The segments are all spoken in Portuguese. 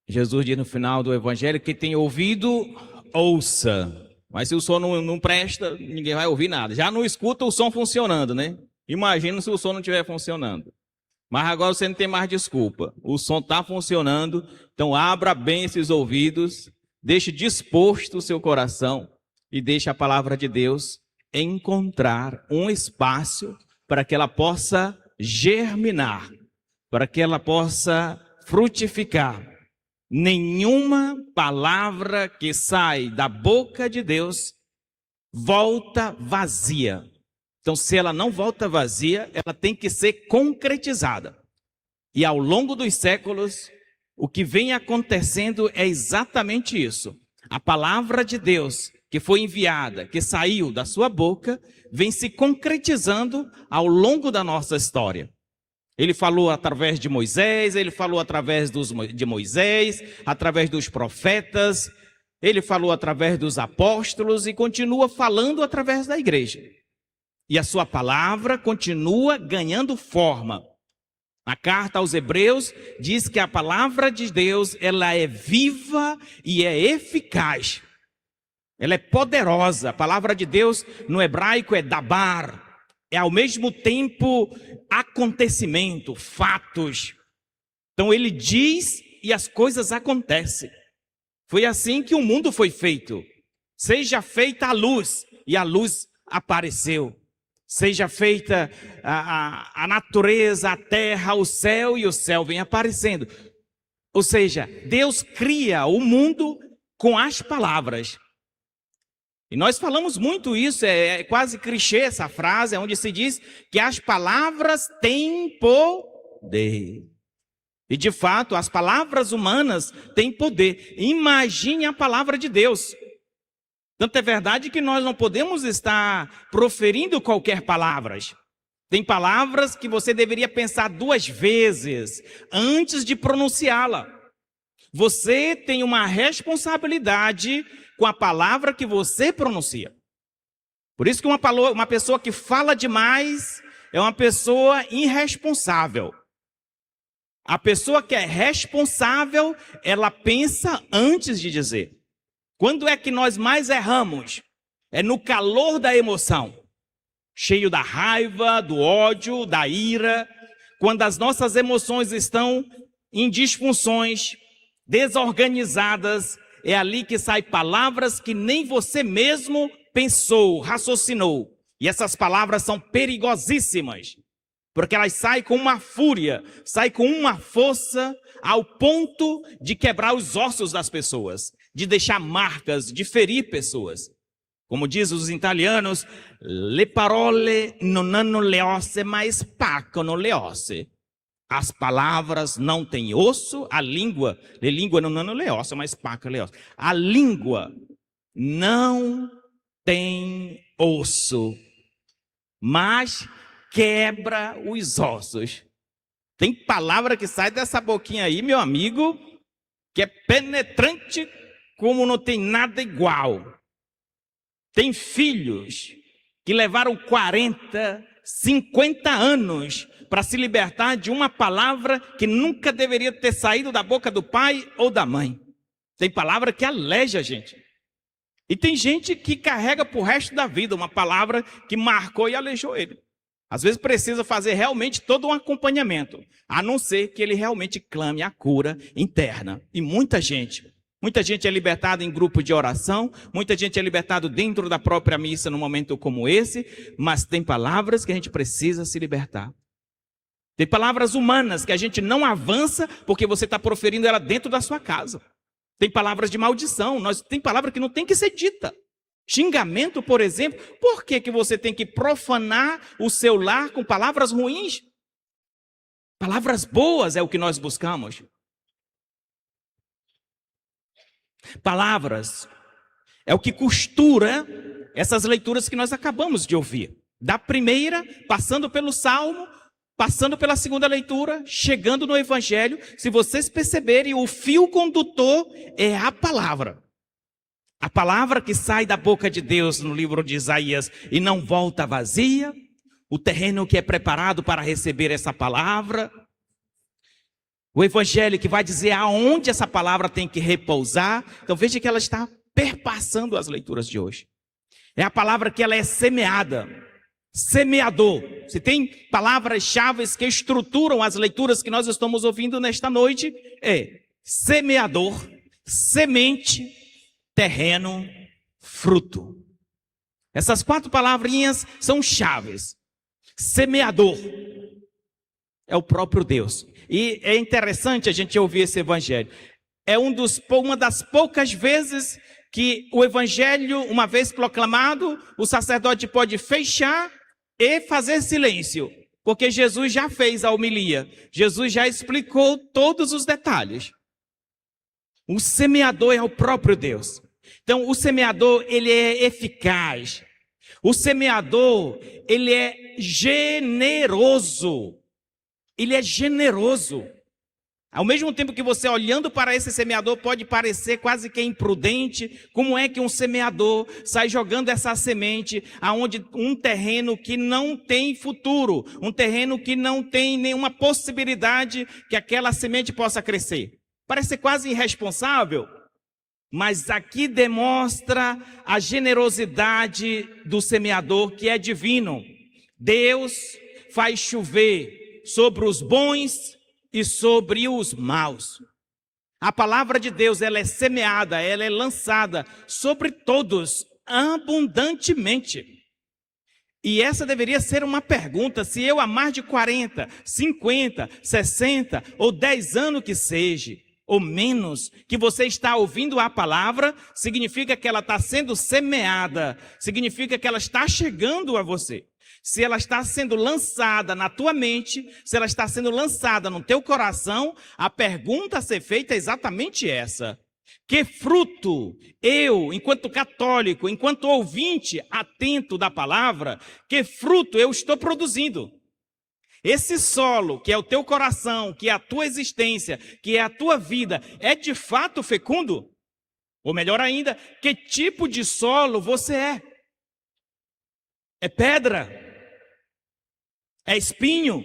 Jesus diz no final do evangelho: quem tem ouvido, ouça. Mas se o som não presta, ninguém vai ouvir nada. Já não escuta o som funcionando, né? Imagina se o som não estiver funcionando. Mas agora você não tem mais desculpa. O som está funcionando, então abra bem esses ouvidos, deixe disposto o seu coração e deixe a palavra de Deus encontrar um espaço para que ela possa germinar, para que ela possa frutificar. Nenhuma palavra que sai da boca de Deus volta vazia. Então, se ela não volta vazia, ela tem que ser concretizada. E ao longo dos séculos, o que vem acontecendo é exatamente isso. A palavra de Deus que foi enviada, que saiu da sua boca, vem se concretizando ao longo da nossa história. Ele falou através de Moisés, ele falou através de Moisés, através dos profetas, ele falou através dos apóstolos e continua falando através da igreja. E a sua palavra continua ganhando forma. A carta aos Hebreus diz que a palavra de Deus, ela é viva e é eficaz. Ela é poderosa. A palavra de Deus no hebraico é dabar. É ao mesmo tempo acontecimento, fatos. Então ele diz e as coisas acontecem. Foi assim que o mundo foi feito. Seja feita a luz, e a luz apareceu. Seja feita a natureza, a terra, o céu, e o céu vem aparecendo. Ou seja, Deus cria o mundo com as palavras. E nós falamos muito isso, é quase clichê essa frase, onde se diz que as palavras têm poder. E de fato, as palavras humanas têm poder. Imagine a palavra de Deus. Tanto é verdade que nós não podemos estar proferindo qualquer palavra. Tem palavras que você deveria pensar 2 vezes antes de pronunciá-la. Você tem uma responsabilidade com a palavra que você pronuncia. Por isso que uma pessoa que fala demais é uma pessoa irresponsável. A pessoa que é responsável, ela pensa antes de dizer. Quando é que nós mais erramos? É no calor da emoção. Cheio da raiva, do ódio, da ira. Quando as nossas emoções estão em disfunções, desorganizadas, é ali que saem palavras que nem você mesmo pensou, raciocinou. E essas palavras são perigosíssimas, porque elas saem com uma fúria, saem com uma força, ao ponto de quebrar os ossos das pessoas, de deixar marcas, de ferir pessoas. Como diz os italianos, le parole non hanno le ossa, ma spaccano le ossa. As palavras não têm osso, a língua não le ossa, mas spaccano le ossa. A língua não tem osso, mas quebra os ossos. Tem palavra que sai dessa boquinha aí, meu amigo, que é penetrante como não tem nada igual. Tem filhos que levaram 40, 50 anos para se libertar de uma palavra que nunca deveria ter saído da boca do pai ou da mãe. Tem palavra que aleja a gente. E tem gente que carrega pro resto da vida uma palavra que marcou e aleijou ele. Às vezes precisa fazer realmente todo um acompanhamento, a não ser que ele realmente clame a cura interna. E muita gente é libertada em grupo de oração, muita gente é libertada dentro da própria missa num momento como esse, mas tem palavras que a gente precisa se libertar. Tem palavras humanas que a gente não avança porque você está proferindo ela dentro da sua casa. Tem palavras de maldição, tem palavra que não tem que ser dita. Xingamento, por exemplo, por que você tem que profanar o seu lar com palavras ruins? Palavras boas é o que nós buscamos. Palavras é o que costura essas leituras que nós acabamos de ouvir. Da primeira, passando pelo Salmo, passando pela segunda leitura, chegando no Evangelho. Se vocês perceberem, o fio condutor é a palavra. A palavra que sai da boca de Deus no livro de Isaías e não volta vazia. O terreno que é preparado para receber essa palavra. O evangelho que vai dizer aonde essa palavra tem que repousar. Então veja que ela está perpassando as leituras de hoje. É a palavra que ela é semeada. Semeador. Se tem palavras-chave que estruturam as leituras que nós estamos ouvindo nesta noite, é semeador, semente, terreno, fruto. Essas 4 palavrinhas são chaves. Semeador é o próprio Deus. E é interessante a gente ouvir esse evangelho. É uma das poucas vezes que o evangelho, uma vez proclamado, o sacerdote pode fechar e fazer silêncio, porque Jesus já fez a homilia. Jesus já explicou todos os detalhes. O semeador é o próprio Deus. Então, o semeador, ele é eficaz. O semeador, ele é generoso. Ele é generoso. Ao mesmo tempo que você olhando para esse semeador pode parecer quase que imprudente, como é que um semeador sai jogando essa semente aonde um terreno que não tem futuro, um terreno que não tem nenhuma possibilidade que aquela semente possa crescer. Parece quase irresponsável, mas aqui demonstra a generosidade do semeador que é divino. Deus faz chover sobre os bons e sobre os maus. A palavra de Deus, ela é semeada, ela é lançada sobre todos abundantemente. E essa deveria ser uma pergunta: se eu há mais de 40, 50, 60 ou 10 anos que seja, ou menos, que você está ouvindo a palavra, significa que ela está sendo semeada, significa que ela está chegando a você. Se ela está sendo lançada na tua mente, se ela está sendo lançada no teu coração, a pergunta a ser feita é exatamente essa: que fruto eu, enquanto católico, enquanto ouvinte atento da palavra, que fruto eu estou produzindo? Esse solo, que é o teu coração, que é a tua existência, que é a tua vida, é de fato fecundo? Ou melhor ainda, que tipo de solo você é? É pedra? É espinho?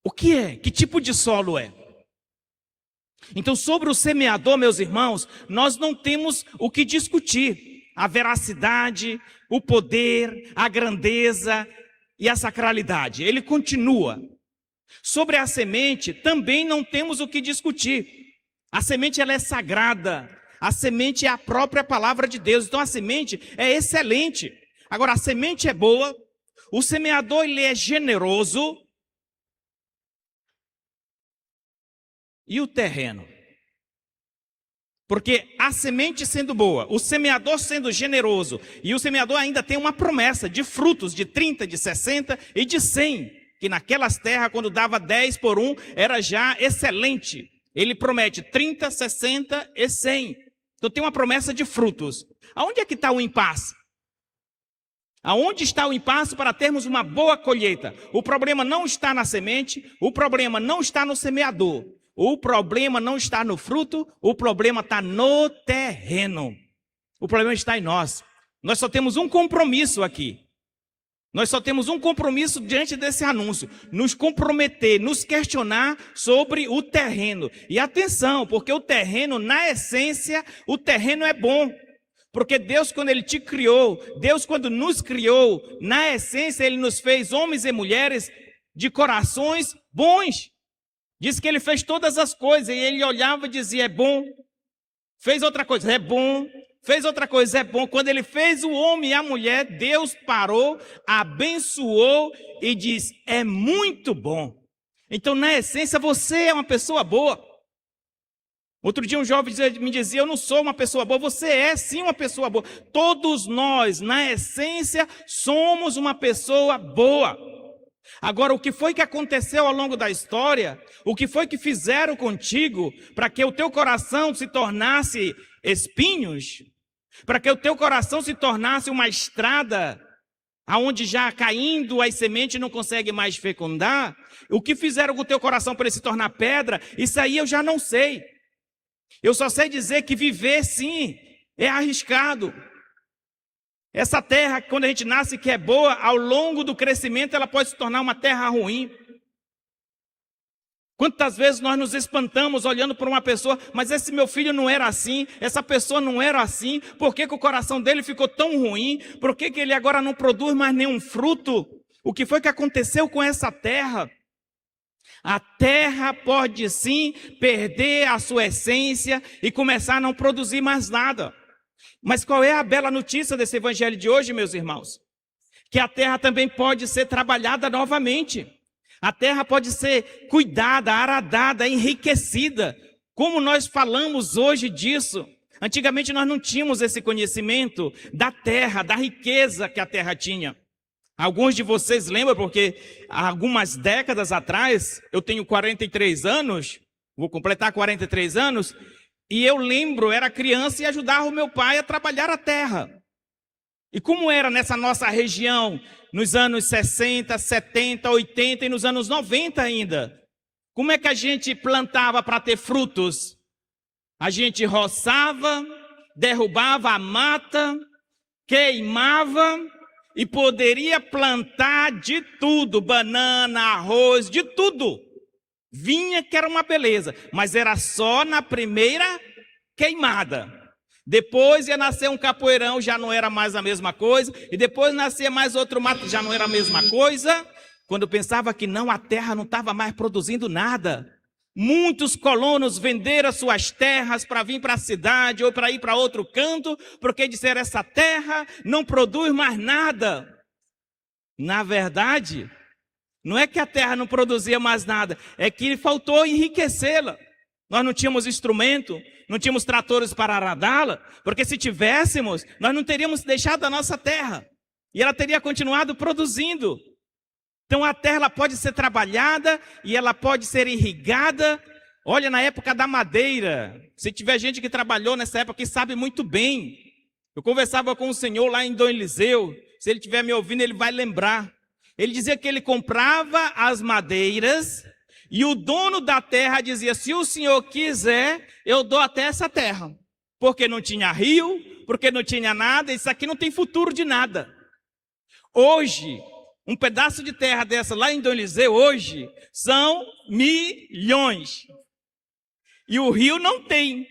O que é? Que tipo de solo é? Então, sobre o semeador, meus irmãos, nós não temos o que discutir. A veracidade, o poder, a grandeza e a sacralidade. Ele continua. Sobre a semente, também não temos o que discutir. A semente, ela é sagrada. A semente é a própria palavra de Deus. Então, a semente é excelente. Agora, a semente é boa. O semeador, ele é generoso. E o terreno? Porque a semente sendo boa, o semeador sendo generoso, e o semeador ainda tem uma promessa de frutos de 30, de 60 e de 100, que naquelas terras, quando dava 10 por 1, era já excelente. Ele promete 30, 60 e 100. Então tem uma promessa de frutos. Aonde é que está o impasse? Aonde está o impasse para termos uma boa colheita? O problema não está na semente, o problema não está no semeador, o problema não está no fruto, o problema está no terreno. O problema está em nós. Nós só temos um compromisso aqui. Nós só temos um compromisso diante desse anúncio: nos comprometer, nos questionar sobre o terreno. E atenção, porque o terreno, na essência, o terreno é bom. Porque Deus, quando Ele te criou, Deus, quando nos criou, na essência, Ele nos fez homens e mulheres de corações bons. Diz que Ele fez todas as coisas e Ele olhava e dizia: é bom. Fez outra coisa, é bom. Fez outra coisa, é bom. Quando Ele fez o homem e a mulher, Deus parou, abençoou e diz: é muito bom. Então, na essência, você é uma pessoa boa. Outro dia um jovem me dizia: eu não sou uma pessoa boa. Você é sim uma pessoa boa. Todos nós, na essência, somos uma pessoa boa. Agora, o que foi que aconteceu ao longo da história? O que foi que fizeram contigo para que o teu coração se tornasse espinhos? Para que o teu coração se tornasse uma estrada aonde já caindo as sementes não consegue mais fecundar? O que fizeram com o teu coração para ele se tornar pedra? Isso aí eu já não sei. Eu só sei dizer que viver, sim, é arriscado. Essa terra, quando a gente nasce, que é boa, ao longo do crescimento, ela pode se tornar uma terra ruim. Quantas vezes nós nos espantamos olhando para uma pessoa, mas esse meu filho não era assim, essa pessoa não era assim, por que que o coração dele ficou tão ruim? Por que que ele agora não produz mais nenhum fruto? O que foi que aconteceu com essa terra? A terra pode sim perder a sua essência e começar a não produzir mais nada. Mas qual é a bela notícia desse evangelho de hoje, meus irmãos? Que a terra também pode ser trabalhada novamente. A terra pode ser cuidada, aradada, enriquecida. Como nós falamos hoje disso? Antigamente nós não tínhamos esse conhecimento da terra, da riqueza que a terra tinha. Alguns de vocês lembram, porque há algumas décadas atrás, eu tenho 43 anos, vou completar 43 anos, e eu lembro, era criança e ajudava o meu pai a trabalhar a terra. E como era nessa nossa região, nos anos 60, 70, 80 e nos anos 90 ainda? Como é que a gente plantava para ter frutos? A gente roçava, derrubava a mata, queimava e poderia plantar de tudo, banana, arroz, de tudo. Vinha que era uma beleza, mas era só na primeira queimada. Depois ia nascer um capoeirão, já não era mais a mesma coisa. E depois nascia mais outro mato, já não era a mesma coisa. Quando eu pensava que não, a terra não estava mais produzindo nada. Muitos colonos venderam suas terras para vir para a cidade ou para ir para outro canto, porque disseram, essa terra não produz mais nada. Na verdade, não é que a terra não produzia mais nada, é que faltou enriquecê-la. Nós não tínhamos instrumento, não tínhamos tratores para aradá-la, porque se tivéssemos, nós não teríamos deixado a nossa terra. E ela teria continuado produzindo. Então a terra ela pode ser trabalhada e ela pode ser irrigada. Olha, na época da madeira, se tiver gente que trabalhou nessa época, que sabe muito bem. Eu conversava com o senhor lá em Dom Eliseu, se ele estiver me ouvindo, ele vai lembrar. Ele dizia que ele comprava as madeiras e o dono da terra dizia, se o senhor quiser, eu dou até essa terra. Porque não tinha rio, porque não tinha nada, isso aqui não tem futuro de nada. Hoje, um pedaço de terra dessa lá em Dom Eliseu, hoje, são milhões. E o rio não tem,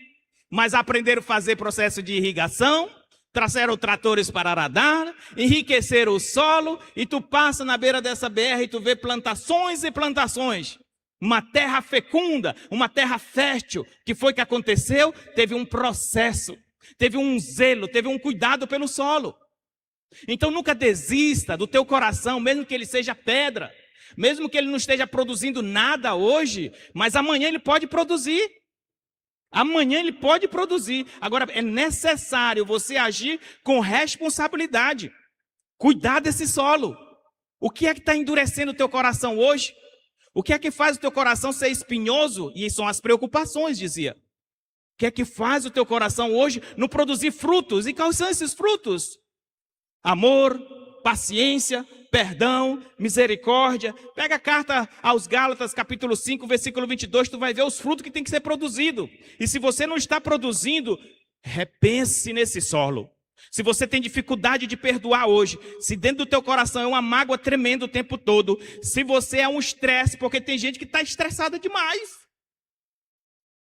mas aprenderam a fazer processo de irrigação, trouxeram tratores para aradar, enriqueceram o solo, e tu passa na beira dessa BR e tu vê plantações e plantações. Uma terra fecunda, uma terra fértil. O que foi que aconteceu? Teve um processo, teve um zelo, teve um cuidado pelo solo. Então nunca desista do teu coração, mesmo que ele seja pedra, mesmo que ele não esteja produzindo nada hoje, mas amanhã ele pode produzir. Amanhã ele pode produzir. Agora é necessário você agir com responsabilidade, cuidar desse solo. O que é que está endurecendo o teu coração hoje? O que é que faz o teu coração ser espinhoso? E são as preocupações, dizia. O que é que faz o teu coração hoje não produzir frutos? E quais são esses frutos? Amor, paciência, perdão, misericórdia. Pega a carta aos Gálatas, capítulo 5, versículo 22, tu vai ver os frutos que tem que ser produzido. E se você não está produzindo, repense nesse solo. Se você tem dificuldade de perdoar hoje, se dentro do teu coração é uma mágoa tremenda o tempo todo, se você é um estresse, porque tem gente que está estressada demais.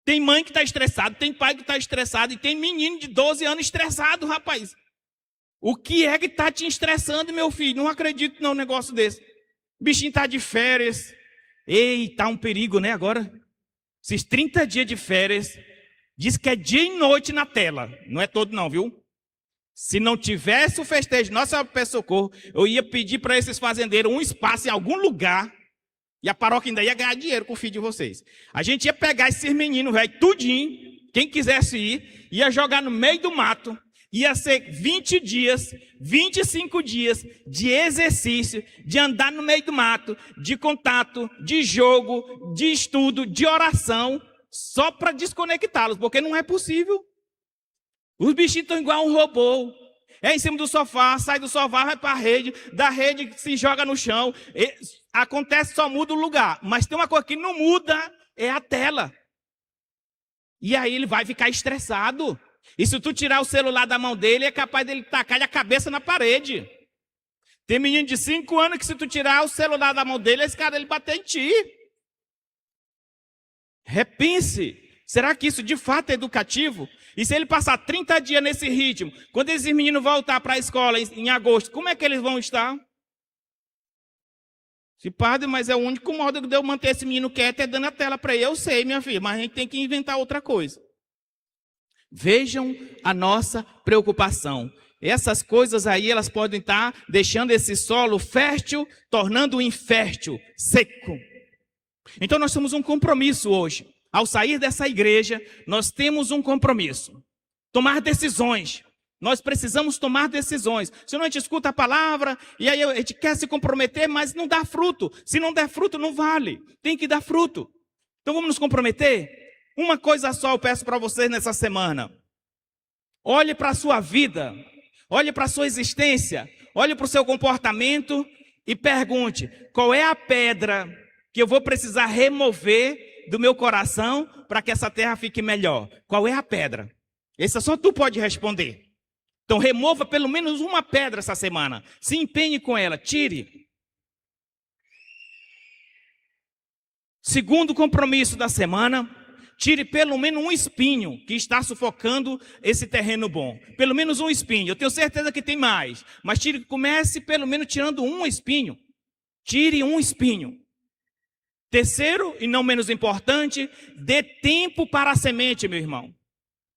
Tem mãe que está estressada, tem pai que está estressado, e tem menino de 12 anos estressado, rapaz. O que é que está te estressando, meu filho? Não acredito num negócio desse. O bichinho está de férias. Ei, tá um perigo, né, agora? Esses 30 dias de férias, diz que é dia e noite na tela. Não é todo não, viu? Se não tivesse o festejo Nossa Senhora do Pé Socorro, eu ia pedir para esses fazendeiros um espaço em algum lugar, e a paróquia ainda ia ganhar dinheiro com o filho de vocês. A gente ia pegar esses meninos, velho, tudinho, quem quisesse ir, ia jogar no meio do mato, ia ser 20 dias, 25 dias de exercício, de andar no meio do mato, de contato, de jogo, de estudo, de oração, só para desconectá-los, porque não é possível. Os bichinhos estão igual um robô. É em cima do sofá, sai do sofá, vai para a rede, da rede se joga no chão. Acontece, só muda o lugar. Mas tem uma coisa que não muda, é a tela. E aí ele vai ficar estressado. E se tu tirar o celular da mão dele, é capaz dele tacar-lhe a cabeça na parede. Tem menino de 5 anos que se tu tirar o celular da mão dele, esse cara ele bater em ti. Repense. Será que isso de fato é educativo? E se ele passar 30 dias nesse ritmo, quando esses meninos voltar para a escola em agosto, como é que eles vão estar? Se padre, mas é o único modo de eu manter esse menino quieto é dando a tela para ele. Eu sei, minha filha, mas a gente tem que inventar outra coisa. Vejam a nossa preocupação. Essas coisas aí, elas podem estar deixando esse solo fértil, tornando-o infértil, seco. Então nós temos um compromisso hoje. Ao sair dessa igreja, nós temos um compromisso. Tomar decisões. Nós precisamos tomar decisões. Senão a gente escuta a palavra e aí a gente quer se comprometer, mas não dá fruto. Se não der fruto, não vale. Tem que dar fruto. Então vamos nos comprometer? Uma coisa só eu peço para vocês nessa semana. Olhe para a sua vida. Olhe para a sua existência. Olhe para o seu comportamento e pergunte: qual é a pedra que eu vou precisar remover do meu coração para que essa terra fique melhor? Qual é a pedra? Essa só tu pode responder. Então remova pelo menos uma pedra essa semana. Se empenhe com ela, tire. Segundo compromisso da semana, tire pelo menos um espinho que está sufocando esse terreno bom. Pelo menos um espinho. Eu tenho certeza que tem mais. Mas comece pelo menos tirando um espinho. Tire um espinho. Terceiro, e não menos importante, dê tempo para a semente, meu irmão.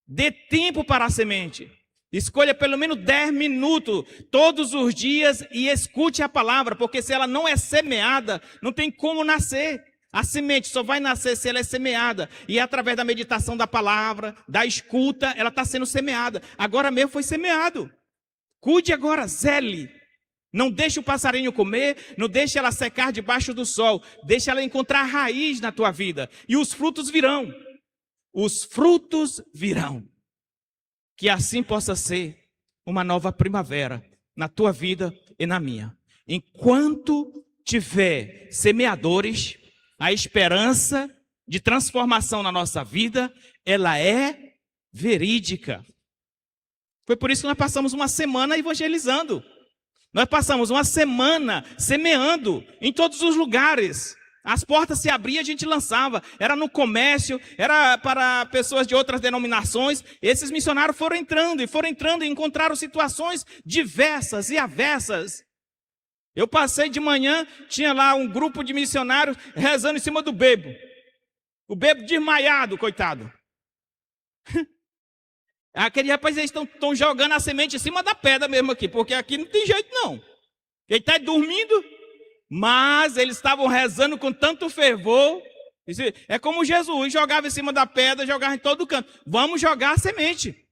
Dê tempo para a semente. Escolha pelo menos 10 minutos todos os dias e escute a palavra, porque se ela não é semeada, não tem como nascer. A semente só vai nascer se ela é semeada. E é através da meditação da palavra, da escuta, ela está sendo semeada. Agora mesmo foi semeado. Cuide agora, zele. Não deixe o passarinho comer, não deixe ela secar debaixo do sol. Deixe ela encontrar raiz na tua vida. E os frutos virão. Os frutos virão. Que assim possa ser uma nova primavera na tua vida e na minha. Enquanto tiver semeadores, a esperança de transformação na nossa vida, ela é verídica. Foi por isso que nós passamos uma semana evangelizando. Nós passamos uma semana semeando em todos os lugares. As portas se abriam e a gente lançava. Era no comércio, era para pessoas de outras denominações. Esses missionários foram entrando e encontraram situações diversas e avessas. Eu passei de manhã, tinha lá um grupo de missionários rezando em cima do bebo. O bebo desmaiado, coitado. Aquele rapaz, eles estão jogando a semente em cima da pedra mesmo aqui, porque aqui não tem jeito não. Ele está dormindo, mas eles estavam rezando com tanto fervor. É como Jesus, jogava em cima da pedra, jogava em todo canto. Vamos jogar a semente.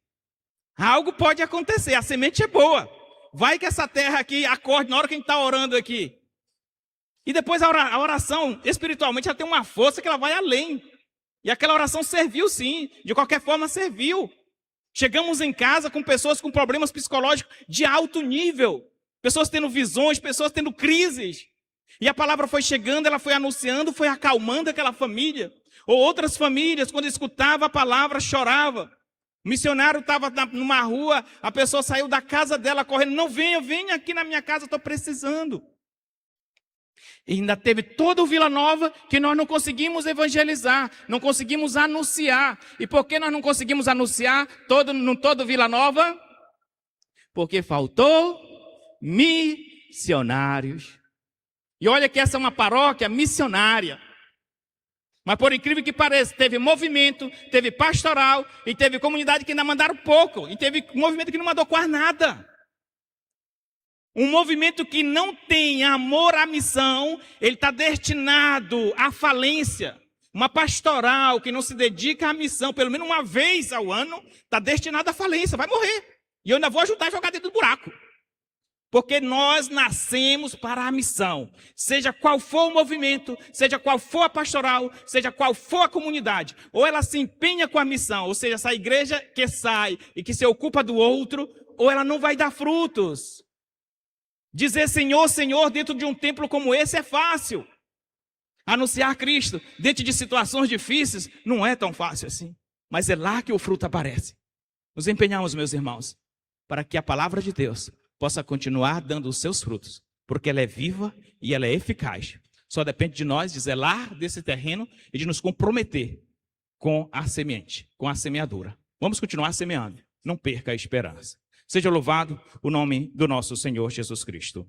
Algo pode acontecer, a semente é boa. Vai que essa terra aqui acorde na hora que a gente está orando aqui. E depois a oração, espiritualmente, ela tem uma força que ela vai além. E aquela oração serviu sim, de qualquer forma serviu. Chegamos em casa com pessoas com problemas psicológicos de alto nível. Pessoas tendo visões, pessoas tendo crises. E a palavra foi chegando, ela foi anunciando, foi acalmando aquela família. Ou outras famílias, quando escutava a palavra, chorava. O missionário estava numa rua, a pessoa saiu da casa dela correndo. Não, venha aqui na minha casa, estou precisando. E ainda teve todo o Vila Nova que nós não conseguimos evangelizar, não conseguimos anunciar. E por que nós não conseguimos anunciar no todo Vila Nova? Porque faltou missionários. E olha que essa é uma paróquia missionária. Mas por incrível que pareça, teve movimento, teve pastoral e teve comunidade que ainda mandaram pouco. E teve movimento que não mandou quase nada. Um movimento que não tem amor à missão, ele está destinado à falência. Uma pastoral que não se dedica à missão, pelo menos uma vez ao ano, está destinada à falência, vai morrer. E eu ainda vou ajudar a jogar dentro do buraco. Porque nós nascemos para a missão. Seja qual for o movimento, seja qual for a pastoral, seja qual for a comunidade. Ou ela se empenha com a missão, ou seja, essa igreja que sai e que se ocupa do outro, ou ela não vai dar frutos. Dizer Senhor, Senhor, dentro de um templo como esse é fácil. Anunciar Cristo dentro de situações difíceis não é tão fácil assim. Mas é lá que o fruto aparece. Nos empenhamos, meus irmãos, para que a palavra de Deus possa continuar dando os seus frutos, porque ela é viva e ela é eficaz. Só depende de nós, de zelar desse terreno e de nos comprometer com a semente, com a semeadura. Vamos continuar semeando. Não perca a esperança. Seja louvado o nome do nosso Senhor Jesus Cristo.